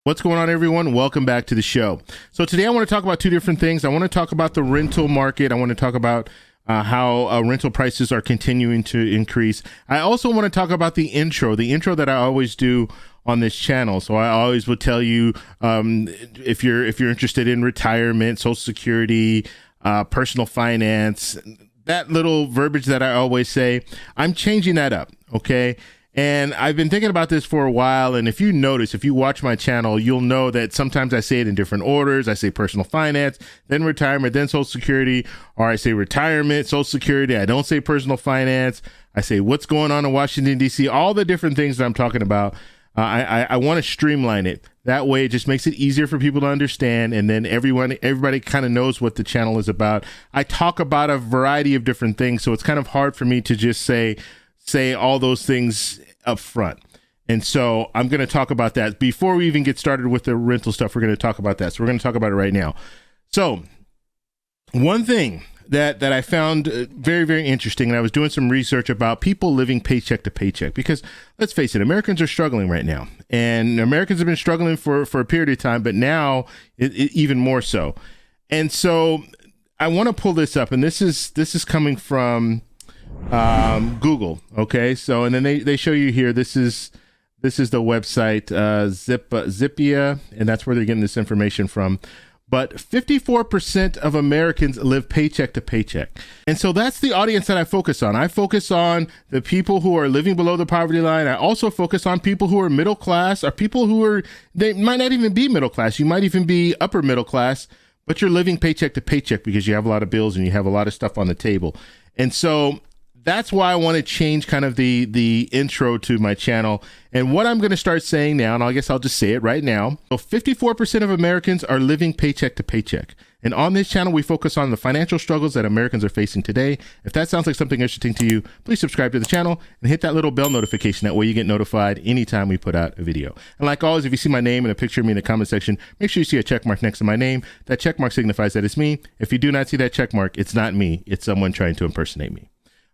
What's going on, everyone? Welcome back to the show. So today I want to talk about two different things. I want to talk about the rental market. I want to talk about how rental prices are continuing to increase. I also want to talk about the intro that I always do on this channel. So I always would tell you if you're interested in retirement, Social Security, personal finance, that little verbiage that I always say, I'm changing that up. Okay. And I've been thinking about this for a while. And if you notice, if you watch my channel, you'll know that sometimes I say it in different orders. I say personal finance, then retirement, then Social Security, or I say retirement, Social Security. I don't say personal finance. I say what's going on in Washington, D.C., all the different things that I'm talking about. I want to streamline it. That way, it just makes it easier for people to understand. And then everybody kind of knows what the channel is about. I talk about a variety of different things. So it's kind of hard for me to just say all those things up front. And so I'm going to talk about that before we even get started with the rental stuff. We're going to talk about that. So we're going to talk about it right now. So one thing that I found very, very interesting, and I was doing some research about people living paycheck to paycheck, because let's face it, Americans are struggling right now, and Americans have been struggling for a period of time, but now even more so. And so I want to pull this up, and this is coming from Google. Okay. So, and then they show you here, this is the website, Zippia, and that's where they're getting this information from. But 54% of Americans live paycheck to paycheck. And so that's the audience that I focus on. I focus on the people who are living below the poverty line. I also focus on people who are middle class, or people they might not even be middle class. You might even be upper middle class, but you're living paycheck to paycheck because you have a lot of bills and you have a lot of stuff on the table. And so that's why I want to change kind of the intro to my channel. And what I'm going to start saying now, and I guess I'll just say it right now. So 54% of Americans are living paycheck to paycheck. And on this channel, we focus on the financial struggles that Americans are facing today. If that sounds like something interesting to you, please subscribe to the channel and hit that little bell notification. That way you get notified anytime we put out a video. And like always, if you see my name and a picture of me in the comment section, make sure you see a check mark next to my name. That check mark signifies that it's me. If you do not see that check mark, it's not me. It's someone trying to impersonate me.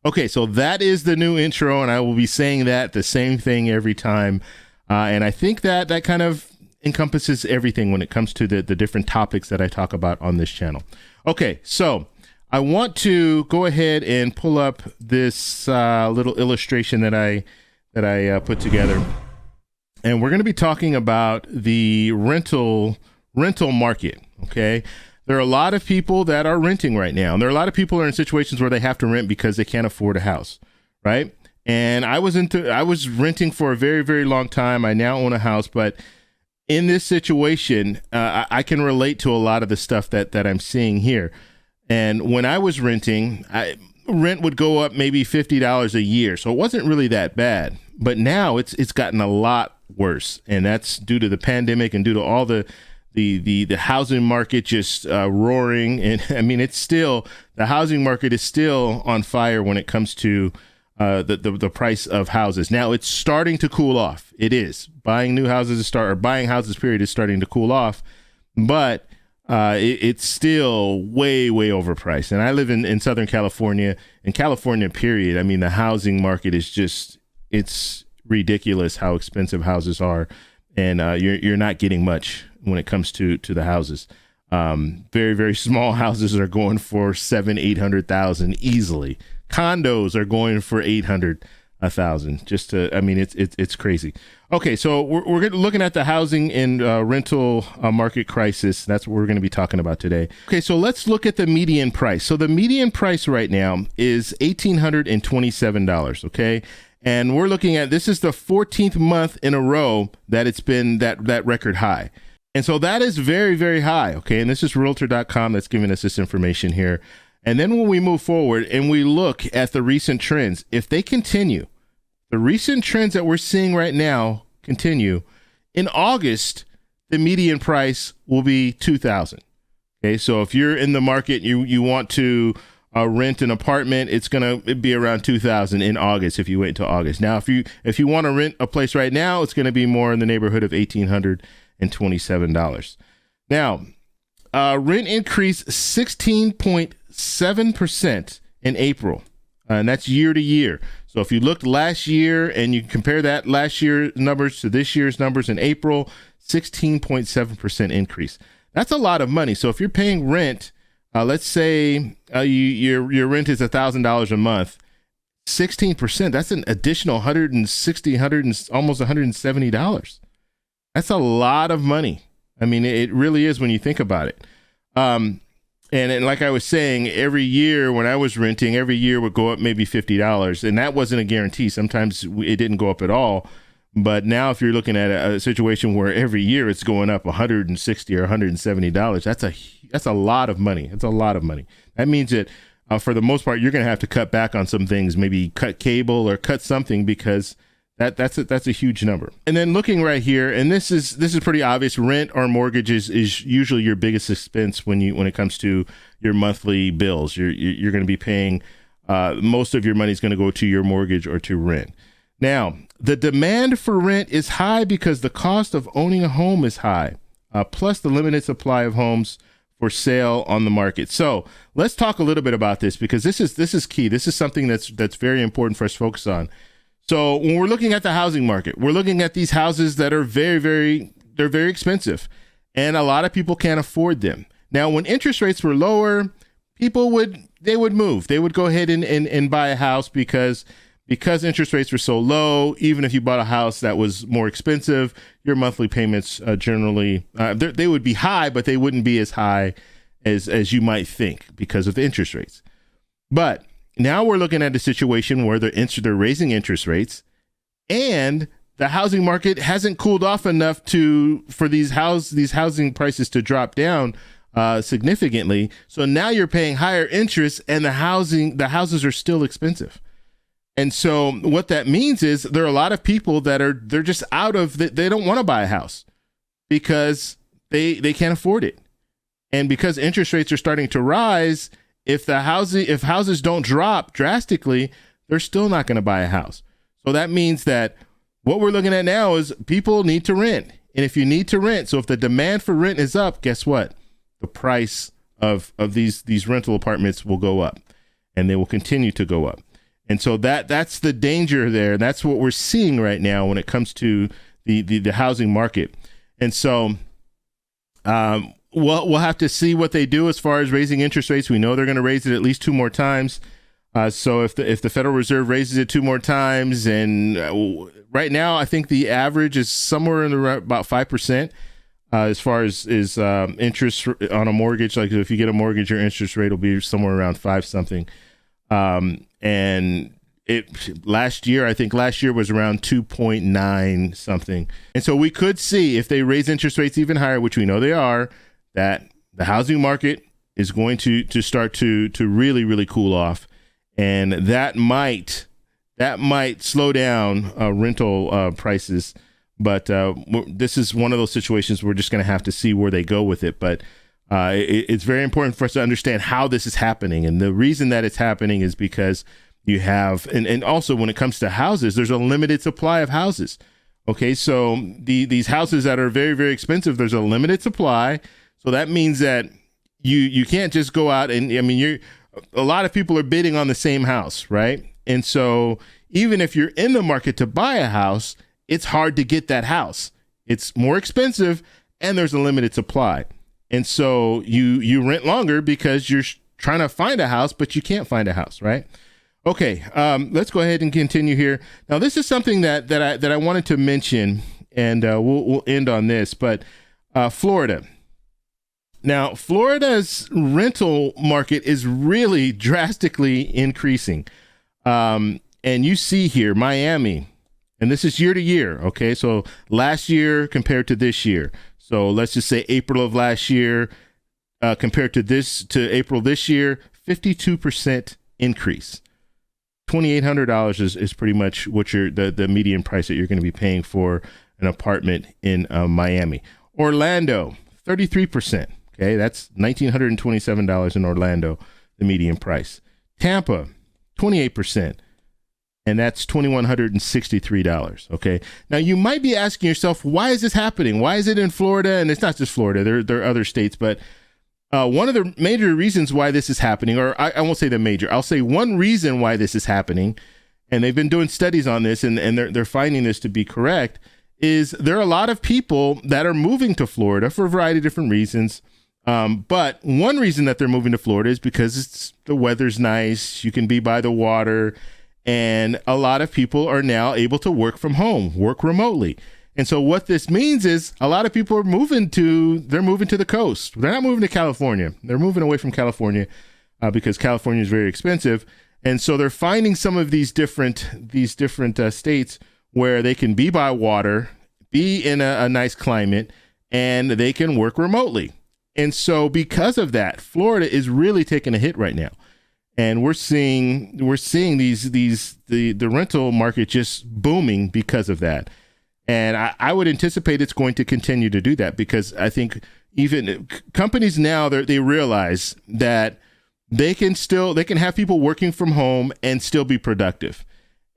Okay, so that is the new intro, and I will be saying that the same thing every time. And I think that kind of encompasses everything when it comes to the different topics that I talk about on this channel. Okay, so I want to go ahead and pull up this little illustration that I put together. And we're going to be talking about the rental market, okay? There are a lot of people that are renting right now. And there are a lot of people who are in situations where they have to rent because they can't afford a house, right? And I was renting for a very, very long time. I now own a house, but in this situation, I can relate to a lot of the stuff that I'm seeing here. And when I was renting, rent would go up maybe $50 a year. So it wasn't really that bad. But now it's gotten a lot worse. And that's due to the pandemic and due to all the housing market just roaring. And I mean, the housing market is still on fire when it comes to the price of houses. Now it's starting to cool off. It is. Buying houses period is starting to cool off, but it's still way, way overpriced. And I live in Southern California. In California, period, I mean, the housing market is it's ridiculous how expensive houses are. And you're not getting much when it comes to the houses. Very, very small houses are going for $700,000-800,000 easily. Condos are going for $800,000. It's crazy. Okay, so we're looking at the housing and rental market crisis. That's what we're going to be talking about today. Okay, so let's look at the median price. So the median price right now is $1,827. Okay. And we're looking at, this is the 14th month in a row that it's been that record high. And so that is very, very high. Okay. And this is realtor.com that's giving us this information here. And then when we move forward and we look at the recent trends, if they continue, the recent trends that we're seeing right now continue, in August, the median price will be $2,000. Okay. So if you're in the market, you want to rent an apartment, it's going to be around $2,000 in August if you wait until August. Now, if you want to rent a place right now, it's going to be more in the neighborhood of $1,827. Now, rent increased 16.7% in April, and that's year to year. So if you looked last year and you compare that last year's numbers to this year's numbers in April, 16.7% increase. That's a lot of money. So if you're paying rent, let's say your rent is $1,000 a month, 16%, that's an additional $160, almost $170. That's a lot of money. I mean, it really is when you think about it. And like I was saying, every year when I was renting, every year would go up maybe $50. And that wasn't a guarantee. Sometimes it didn't go up at all. But now if you're looking at a situation where every year it's going up $160 or $170, that's a lot of money. It's a lot of money. That means that for the most part, you're going to have to cut back on some things, maybe cut cable or cut something, because that's a huge number. And then looking right here, and this is pretty obvious. Rent or mortgage is usually your biggest expense when it comes to your monthly bills. You're going to be paying most of your money is going to go to your mortgage or to rent. Now, the demand for rent is high because the cost of owning a home is high, plus the limited supply of homes for sale on the market. So let's talk a little bit about this, because this is key. This is something that's very important for us to focus on. So when we're looking at the housing market, we're looking at these houses that are very expensive, and a lot of people can't afford them. Now, when interest rates were lower, people would move. They would go ahead and buy a house because interest rates were so low. Even if you bought a house that was more expensive, your monthly payments generally they would be high, but they wouldn't be as high as you might think because of the interest rates. But now we're looking at a situation where they're raising interest rates, and the housing market hasn't cooled off enough for these housing prices to drop down significantly. So now you're paying higher interest, and the houses are still expensive. And so what that means is there are a lot of people they're just they don't want to buy a house because they can't afford it. And because interest rates are starting to rise, if houses don't drop drastically, they're still not going to buy a house. So that means that what we're looking at now is people need to rent. And if you need to rent, so if the demand for rent is up, guess what? The price of these rental apartments will go up, and they will continue to go up. And so that's the danger there. That's what we're seeing right now when it comes to the housing market. And so we'll have to see what they do as far as raising interest rates. We know they're going to raise it at least 2 more times. So if the Federal Reserve raises it 2 more times, and right now I think the average is somewhere in about 5%. As far as interest on a mortgage, like if you get a mortgage, your interest rate will be somewhere around 5 something. And last year was around 2.9 something. And so we could see, if they raise interest rates even higher, which we know they are, that the housing market is going to start to really, really cool off. And that might slow down rental prices. But this is one of those situations we're just going to have to see where they go with it. But it's very important for us to understand how this is happening. And the reason that it's happening is because you have, and also when it comes to houses, there's a limited supply of houses. Okay, so these houses that are very, very expensive, there's a limited supply. So that means that you can't just go out and, I mean, a lot of people are bidding on the same house, right? And so even if you're in the market to buy a house, it's hard to get that house. It's more expensive, and there's a limited supply. And so you rent longer because you're trying to find a house, but you can't find a house, right? Okay, let's go ahead and continue here. Now, this is something that I wanted to mention, and we'll end on this. But Florida. Now, Florida's rental market is really drastically increasing, and you see here Miami. And this is year to year, okay? So last year compared to this year. So let's just say April of last year compared to April this year, 52% increase. $2,800 is pretty much what the median price that you're going to be paying for an apartment in Miami. Orlando, 33%. Okay, that's $1,927 in Orlando, the median price. Tampa, 28%. And that's $2,163. Okay. Now you might be asking yourself, why is this happening? Why is it in Florida? And it's not just Florida. There are other states, but one of the major reasons why this is happening, or I won't say the major, I'll say one reason why this is happening, and they've been doing studies on this, and they're finding this to be correct, is there are a lot of people that are moving to Florida for a variety of different reasons. But one reason that they're moving to Florida is because the weather's nice. You can be by the water. And a lot of people are now able to work from home, work remotely. And so what this means is a lot of people are moving to the coast. They're not moving to California. They're moving away from California because California is very expensive. And so they're finding some of these different states where they can be by water, be in a nice climate, and they can work remotely. And so because of that, Florida is really taking a hit right now. And we're seeing the rental market just booming because of that. And I would anticipate it's going to continue to do that, because I think even companies now, they realize that they can have people working from home and still be productive.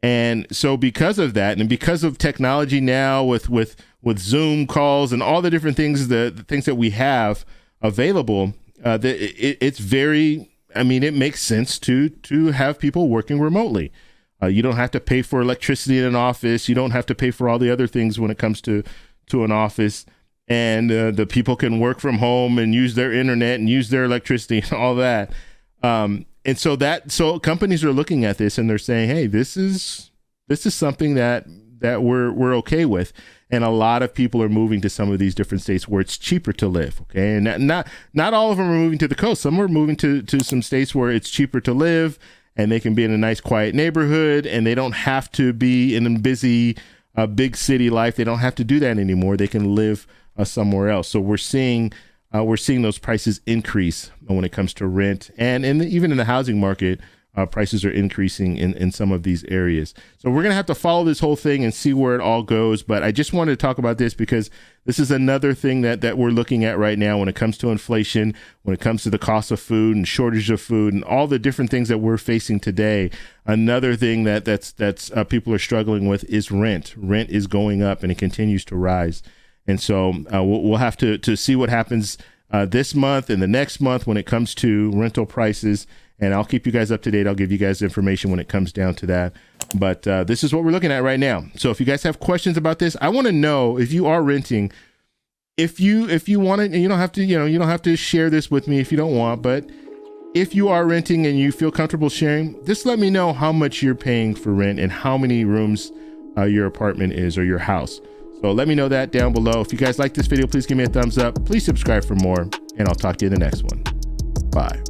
And so because of that, and because of technology now with Zoom calls and all the different things, the things that we have available, it makes sense to have people working remotely. You don't have to pay for electricity in an office. You don't have to pay for all the other things when it comes to an office. And the people can work from home and use their internet and use their electricity and all that. And so companies are looking at this and they're saying, hey, this is something that we're okay with. And a lot of people are moving to some of these different states where it's cheaper to live. Okay. And not all of them are moving to the coast. Some are moving to some states where it's cheaper to live, and they can be in a nice, quiet neighborhood, and they don't have to be in a busy, big city life. They don't have to do that anymore. They can live somewhere else. So we're seeing those prices increase when it comes to rent, and even in the housing market, prices are increasing in some of these areas. So we're going to have to follow this whole thing and see where it all goes. But I just wanted to talk about this because this is another thing that we're looking at right now when it comes to inflation, when it comes to the cost of food and shortage of food and all the different things that we're facing today. Another thing that's people are struggling with is rent. Rent is going up and it continues to rise. And so we'll have to see what happens this month and the next month when it comes to rental prices. And I'll keep you guys up to date. I'll give you guys information when it comes down to that. But this is what we're looking at right now. So if you guys have questions about this, I want to know if you are renting. If you want it, and you don't have to share this with me if you don't want. But if you are renting and you feel comfortable sharing, just let me know how much you're paying for rent and how many rooms your apartment is or your house. So let me know that down below. If you guys like this video, please give me a thumbs up. Please subscribe for more, and I'll talk to you in the next one. Bye.